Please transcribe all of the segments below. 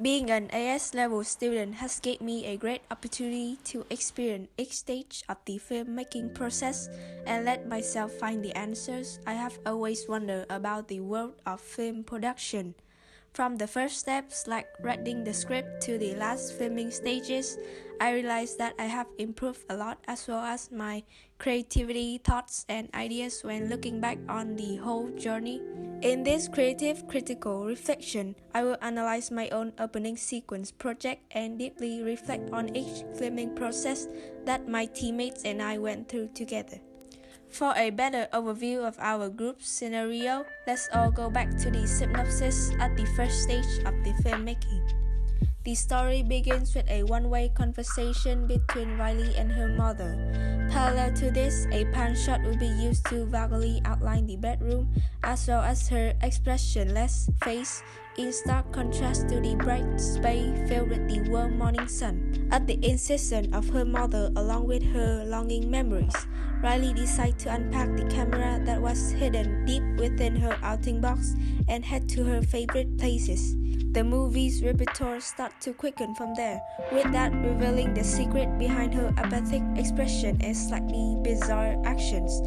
Being an AS level student has given me a great opportunity to experience each stage of the filmmaking process and let myself find the answers I have always wondered about the world of film production. From the first steps like writing the script to the last filming stages, I realized that I have improved a lot as well as my creativity, thoughts, and ideas when looking back on the whole journey. In this creative critical reflection, I will analyze my own opening sequence project and deeply reflect on each filming process that my teammates and I went through together. For a better overview of our group's scenario, let's all go back to the synopsis at the first stage of the filmmaking. The story begins with a one-way conversation between Riley and her mother. Parallel to this, a pan shot will be used to vaguely outline the bedroom as well as her expressionless face in stark contrast to the bright space filled with the warm morning sun. At the insistence of her mother along with her longing memories, Riley decided to unpack the camera that was hidden deep within her outing box and head to her favorite places. The movie's repertoire starts to quicken from there, with that revealing the secret behind her apathic expression and slightly bizarre actions.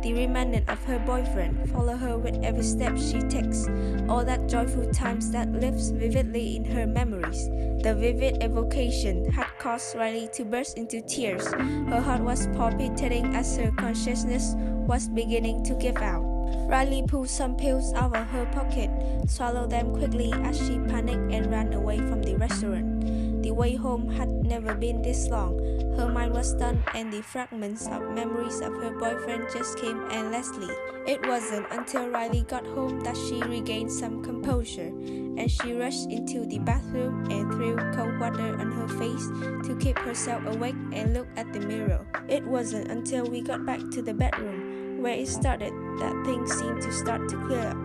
The remnant of her boyfriend follow her with every step she takes, all that joyful times that lives vividly in her memories. The vivid evocation had caused Riley to burst into tears. Her heart was palpitating as her consciousness was beginning to give out. Riley pulled some pills out of her pocket, swallowed them quickly as she panicked and ran away from the restaurant. The way home had never been this long. Her mind was stunned and the fragments of memories of her boyfriend just came endlessly. It wasn't until Riley got home that she regained some composure, and she rushed into the bathroom and threw cold water on her face to keep herself awake and look at the mirror. It wasn't until we got back to the bedroom, where it started, that things seemed to start to clear up.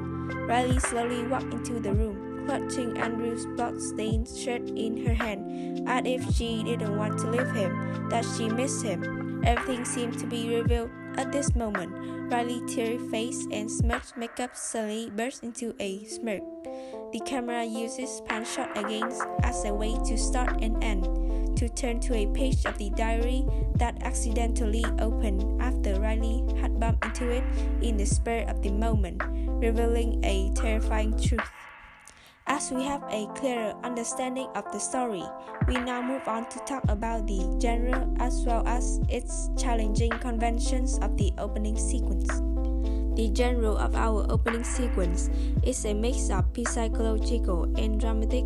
Riley slowly walked into the room, clutching Andrew's blood-stained shirt in her hand, as if she didn't want to leave him, that she missed him. Everything seemed to be revealed at this moment. Riley's teary face and smudged makeup suddenly burst into a smirk. The camera uses pan shot again as a way to start and end, to turn to a page of the diary that accidentally opened after Riley had bumped into it in the spur of the moment, revealing a terrifying truth. As we have a clearer understanding of the story, we now move on to talk about the genre as well as its challenging conventions of the opening sequence. The genre of our opening sequence is a mix of psychological and dramatic.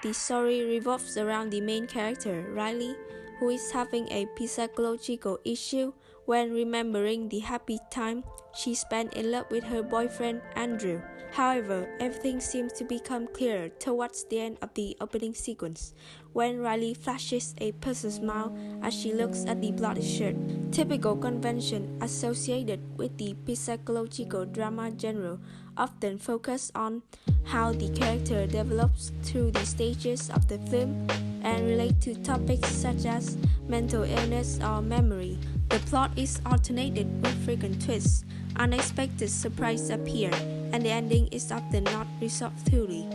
The story revolves around the main character, Riley, who is having a psychological issue when remembering the happy time she spent in love with her boyfriend, Andrew. However, everything seems to become clearer towards the end of the opening sequence, when Riley flashes a puzzled smile as she looks at the bloody shirt. Typical convention associated with the psychological drama genre often focus on how the character develops through the stages of the film and relate to topics such as mental illness or memory. The plot is alternated with frequent twists, unexpected surprises appear, and the ending is often not resolved fully.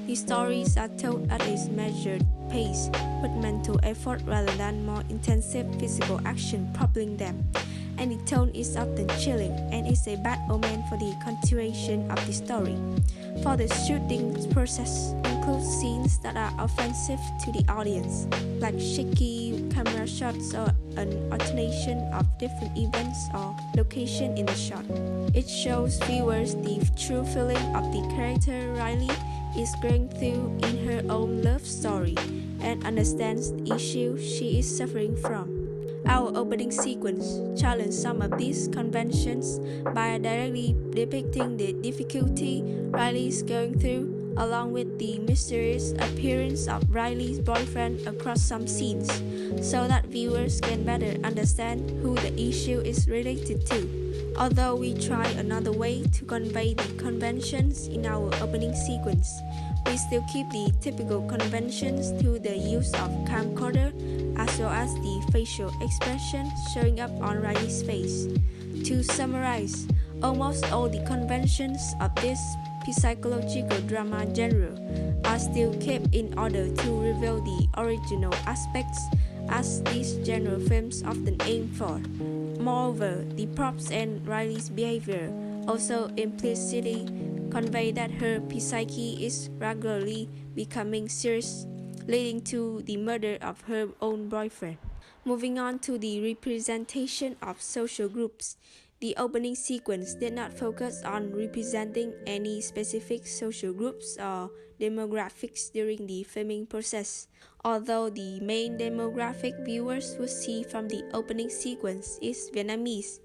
The stories are told at a measured pace, with mental effort rather than more intensive physical action propelling them, and the tone is often chilling and is a bad omen for the continuation of the story. For the shooting process includes scenes that are offensive to the audience, like shaky camera shots or an alternation of different events or location in the shot. It shows viewers the true feeling of the character Riley is going through in her own love story and understands the issue she is suffering from. Our opening sequence challenges some of these conventions by directly depicting the difficulty Riley is going through, along with the mysterious appearance of Riley's boyfriend across some scenes, so that viewers can better understand who the issue is related to. Although we try another way to convey the conventions in our opening sequence, we still keep the typical conventions through the use of camcorder as well as the facial expression showing up on Riley's face. To summarize, almost all the conventions of this psychological drama genre are still kept in order to reveal the original aspects as these genre films often aim for. Moreover, the props and Riley's behavior also implicitly convey that her psyche is regularly becoming serious, leading to the murder of her own boyfriend. Moving on to the representation of social groups, the opening sequence did not focus on representing any specific social groups or demographics during the filming process. Although the main demographic viewers would see from the opening sequence is Vietnamese,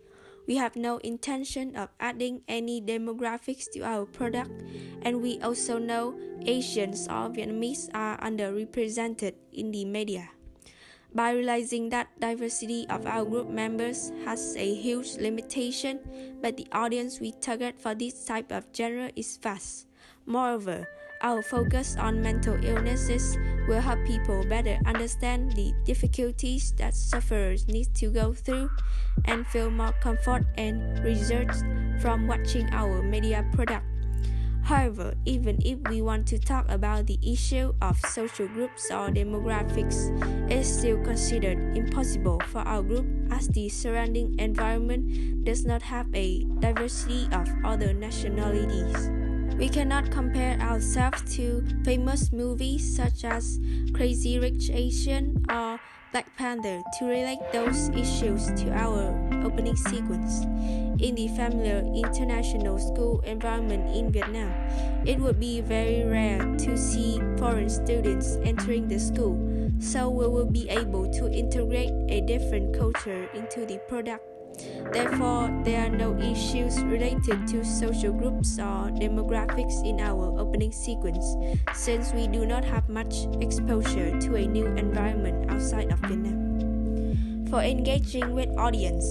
we have no intention of adding any demographics to our product, and we also know Asians or Vietnamese are underrepresented in the media. By realizing that diversity of our group members has a huge limitation, but the audience we target for this type of genre is vast. Moreover, our focus on mental illnesses will help people better understand the difficulties that sufferers need to go through and feel more comfort and results from watching our media product. However, even if we want to talk about the issue of social groups or demographics, it is still considered impossible for our group as the surrounding environment does not have a diversity of other nationalities. We cannot compare ourselves to famous movies such as Crazy Rich Asian or Black Panther to relate those issues to our opening sequence. In the familiar international school environment in Vietnam, it would be very rare to see foreign students entering the school, so we will be able to integrate a different culture into the product. Therefore, there are no issues related to social groups or demographics in our opening sequence, since we do not have much exposure to a new environment outside of Vietnam. For engaging with audience,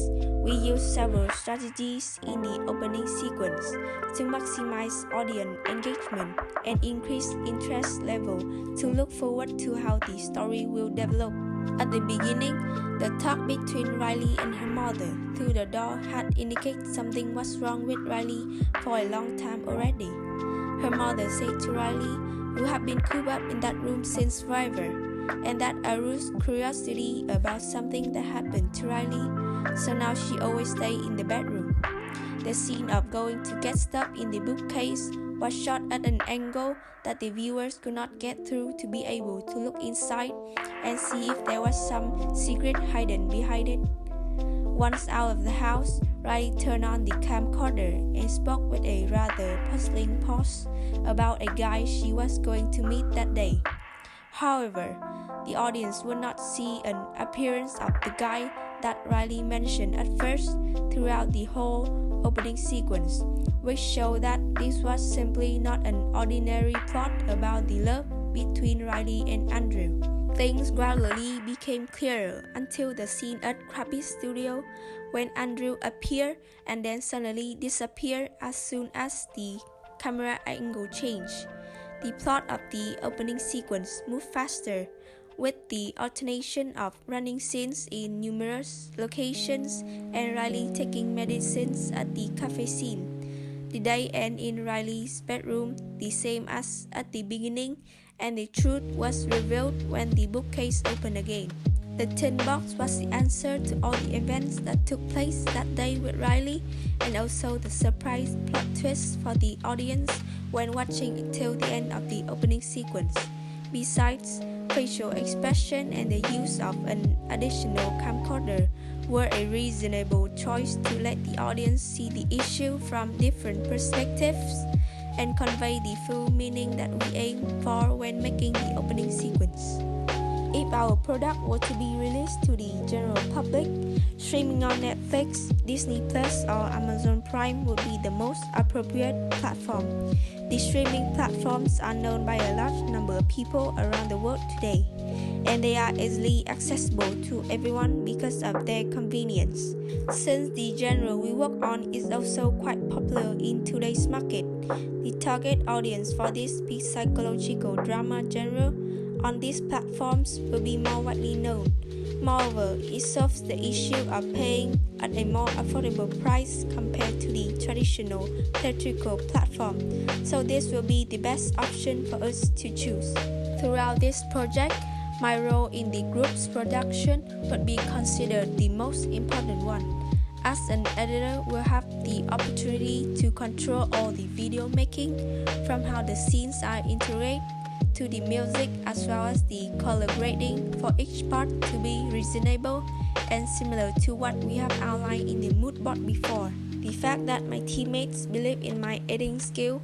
we use several strategies in the opening sequence to maximize audience engagement and increase interest level to look forward to how the story will develop. At the beginning, the talk between Riley and her mother through the door had indicated something was wrong with Riley for a long time already. Her mother said to Riley, "You have been cooped up in that room since forever," and that aroused curiosity about something that happened to Riley, so now she always stays in the bedroom. The scene of going to get stuff in the bookcase was shot at an angle that the viewers could not get through to be able to look inside and see if there was some secret hidden behind it. Once out of the house, Riley turned on the camcorder and spoke with a rather puzzling pause about a guy she was going to meet that day. However, the audience would not see an appearance of the guy that Riley mentioned at first throughout the whole opening sequence, which showed that this was simply not an ordinary plot about the love between Riley and Andrew. Things gradually became clearer until the scene at Krabby's studio when Andrew appeared and then suddenly disappeared as soon as the camera angle changed. The plot of the opening sequence moved faster, with the alternation of running scenes in numerous locations and Riley taking medicines at the cafe scene. The day ended in Riley's bedroom, the same as at the beginning, and the truth was revealed when the bookcase opened again. The tin box was the answer to all the events that took place that day with Riley, and also the surprise plot twist for the audience when watching it till the end of the opening sequence. Besides, facial expression and the use of an additional camcorder were a reasonable choice to let the audience see the issue from different perspectives and convey the full meaning that we aim for when making the opening sequence. If our product were to be released to the general public, streaming on Netflix, Disney Plus, or Amazon Prime would be the most appropriate platform. The streaming platforms are known by a large number of people around the world today, and they are easily accessible to everyone because of their convenience. Since the genre we work on is also quite popular in today's market, the target audience for this psychological drama genre on these platforms will be more widely known. Moreover, it solves the issue of paying at a more affordable price compared to the traditional theatrical platform, so this will be the best option for us to choose. Throughout this project, my role in the group's production would be considered the most important one. As an editor, we'll have the opportunity to control all the video making, from how the scenes are integrated to the music, as well as the color grading for each part to be reasonable and similar to what we have outlined in the mood board before. The fact that my teammates believe in my editing skill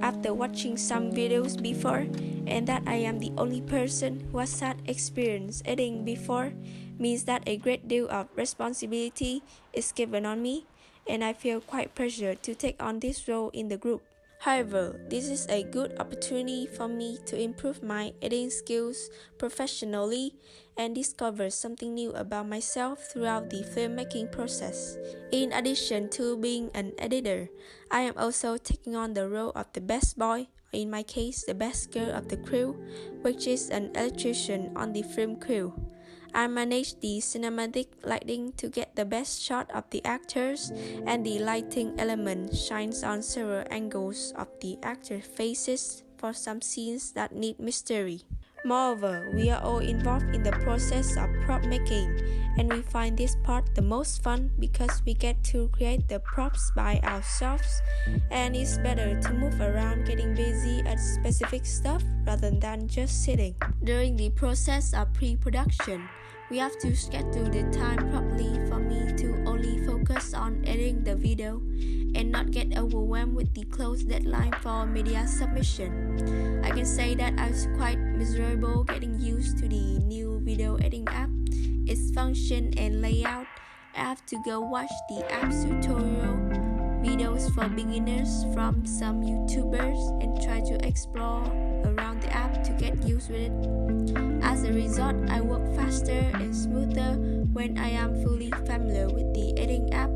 after watching some videos before, and that I am the only person who has had experience editing before, means that a great deal of responsibility is given on me, and I feel quite pressured to take on this role in the group. However, this is a good opportunity for me to improve my editing skills professionally and discover something new about myself throughout the filmmaking process. In addition to being an editor, I am also taking on the role of the best boy, in my case the best girl of the crew, which is an electrician on the film crew. I manage the cinematic lighting to get the best shot of the actors, and the lighting element shines on several angles of the actor faces for some scenes that need mystery. Moreover, we are all involved in the process of prop making, and we find this part the most fun because we get to create the props by ourselves, and it's better to move around getting busy at specific stuff rather than just sitting. During the process of pre-production, we have to schedule the time properly for me to only focus on editing the video and not get overwhelmed with the close deadline for media submission. I can say that I was quite miserable getting used to the new video editing app, its function and layout. I have to go watch the app's tutorial videos for beginners from some YouTubers and try to explore around the app to get used with it. As a result, I work faster and smoother when I am fully familiar with the editing app.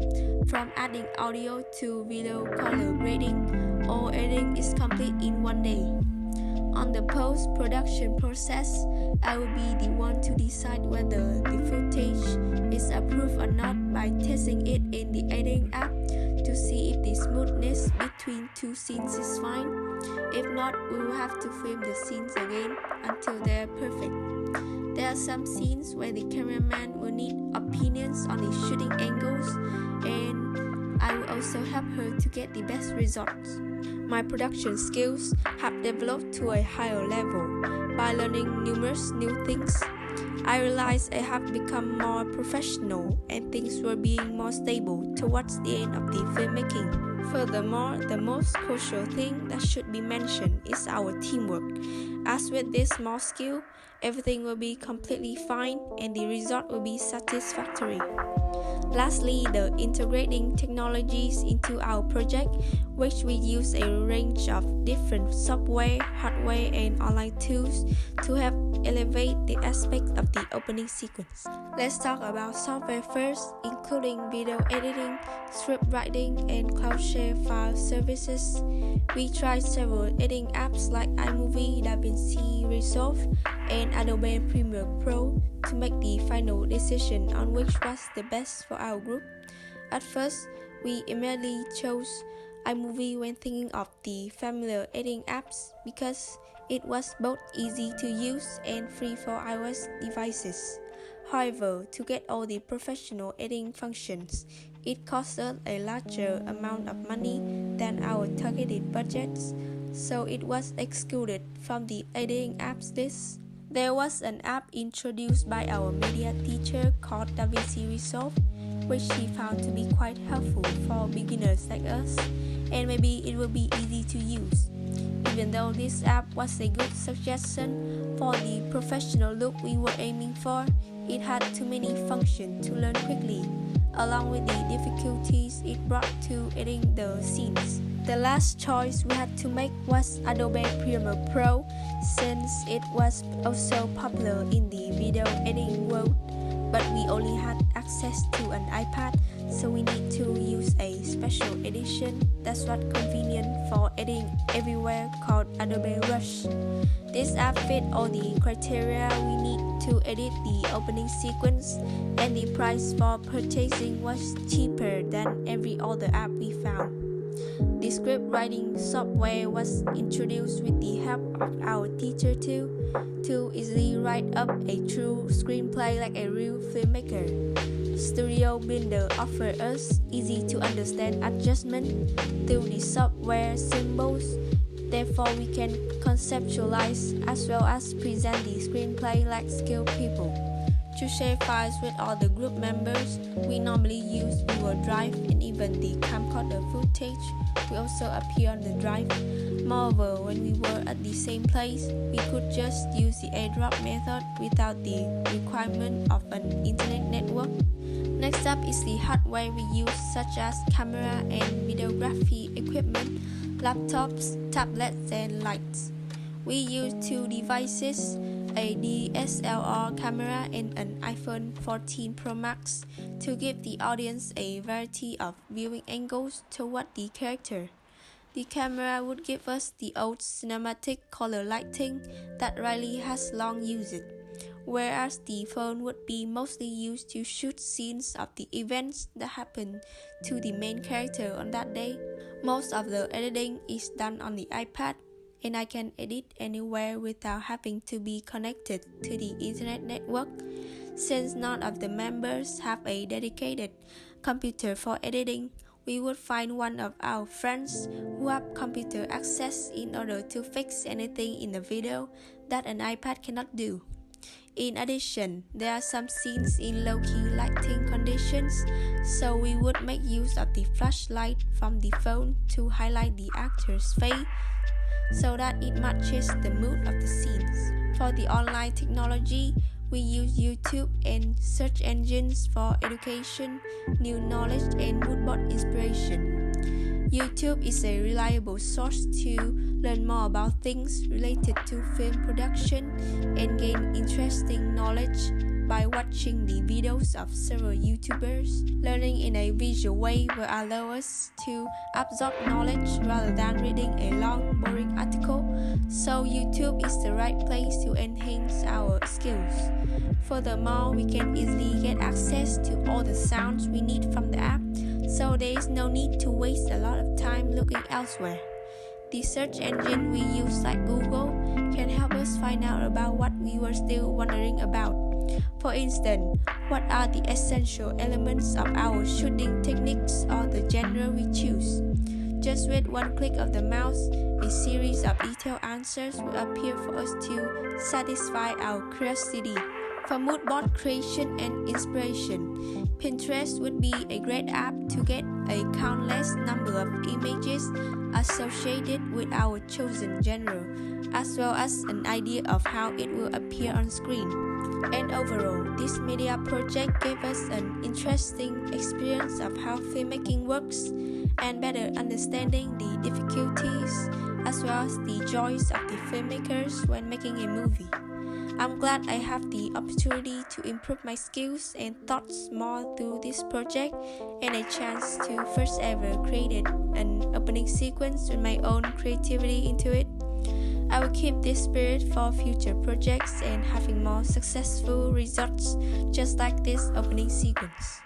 From adding audio to video color grading, all editing is complete in one day. On the post-production process, I will be the one to decide whether the footage is approved or not by testing it in the editing app to see if the smoothness between two scenes is fine. If not, we will have to film the scenes again until they are perfect. There are some scenes where the cameraman will need opinions on the shooting angles, and I will also help her to get the best results. My production skills have developed to a higher level by learning numerous new things. I realized I have become more professional and things were being more stable towards the end of the filmmaking. Furthermore, the most crucial thing that should be mentioned is our teamwork. As with this small skill, everything will be completely fine and the result will be satisfactory. Lastly, the integrating technologies into our project, which we use a range of different software, hardware, and online tools to help elevate the aspect of the opening sequence. Let's talk about software first, including video editing, script writing, and CloudShare file services. We tried several editing apps like iMovie, DaVinci Resolve, and Adobe Premiere Pro to make the final decision on which was the best for our group. At first, we immediately chose iMovie when thinking of the familiar editing apps because it was both easy to use and free for iOS devices. However, to get all the professional editing functions, it cost us a larger amount of money than our targeted budgets, so it was excluded from the editing apps list. There was an app introduced by our media teacher called DaVinci Resolve, which he found to be quite helpful for beginners like us, and maybe it will be easy to use. Even though this app was a good suggestion for the professional look we were aiming for, it had too many functions to learn quickly, along with the difficulties it brought to editing the scenes. The last choice we had to make was Adobe Premiere Pro, since it was also popular in the video editing world, but we only had access to an iPad, so we need to use a special edition that's what convenient for editing everywhere called Adobe Rush. This app fit all the criteria we need to edit the opening sequence, and the price for purchasing was cheaper than every other app we found. The script writing software was introduced with the help of our teacher too, to easily write up a true screenplay like a real filmmaker. Studio Builder offers us easy to understand adjustment through the software symbols. Therefore, we can conceptualize as well as present the screenplay like skilled people. To share files with all the group members, we normally use Google Drive, and even the camcorder footage will also appear on the drive. Moreover, when we were at the same place, we could just use the airdrop method without the requirement of an internet network. Next up is the hardware we use, such as camera and videography equipment, laptops, tablets, and lights. We use two devices, a DSLR camera and an iPhone 14 Pro Max, to give the audience a variety of viewing angles toward the character. The camera would give us the old cinematic color lighting that Riley has long used, whereas the phone would be mostly used to shoot scenes of the events that happen to the main character on that day. Most of the editing is done on the iPad, and I can edit anywhere without having to be connected to the internet network. Since none of the members have a dedicated computer for editing, we would find one of our friends who have computer access in order to fix anything in the video that an iPad cannot do. In addition, there are some scenes in low-key lighting conditions, so we would make use of the flashlight from the phone to highlight the actor's face so that it matches the mood of the scenes. For the online technology, we use YouTube and search engines for education, new knowledge, and mood board inspiration. YouTube is a reliable source to learn more about things related to film production and gain interesting knowledge by watching the videos of several YouTubers. Learning in a visual way will allow us to absorb knowledge rather than reading a long, boring article, so YouTube is the right place to enhance our skills. Furthermore, we can easily get access to all the sounds we need from the app, so there is no need to waste a lot of time looking elsewhere. The search engine we use, like Google, can help us find out about what we were still wondering about. For instance, what are the essential elements of our shooting techniques or the genre we choose? Just with one click of the mouse, a series of detailed answers will appear for us to satisfy our curiosity. For mood board creation and inspiration, Pinterest would be a great app to get a countless number of images associated with our chosen genre, as well as an idea of how it will appear on screen. And overall, this media project gave us an interesting experience of how filmmaking works and better understanding the difficulties as well as the joys of the filmmakers when making a movie. I'm glad I have the opportunity to improve my skills and thoughts more through this project, and a chance to first ever create an opening sequence with my own creativity into it. I will keep this spirit for future projects and having more successful results just like this opening sequence.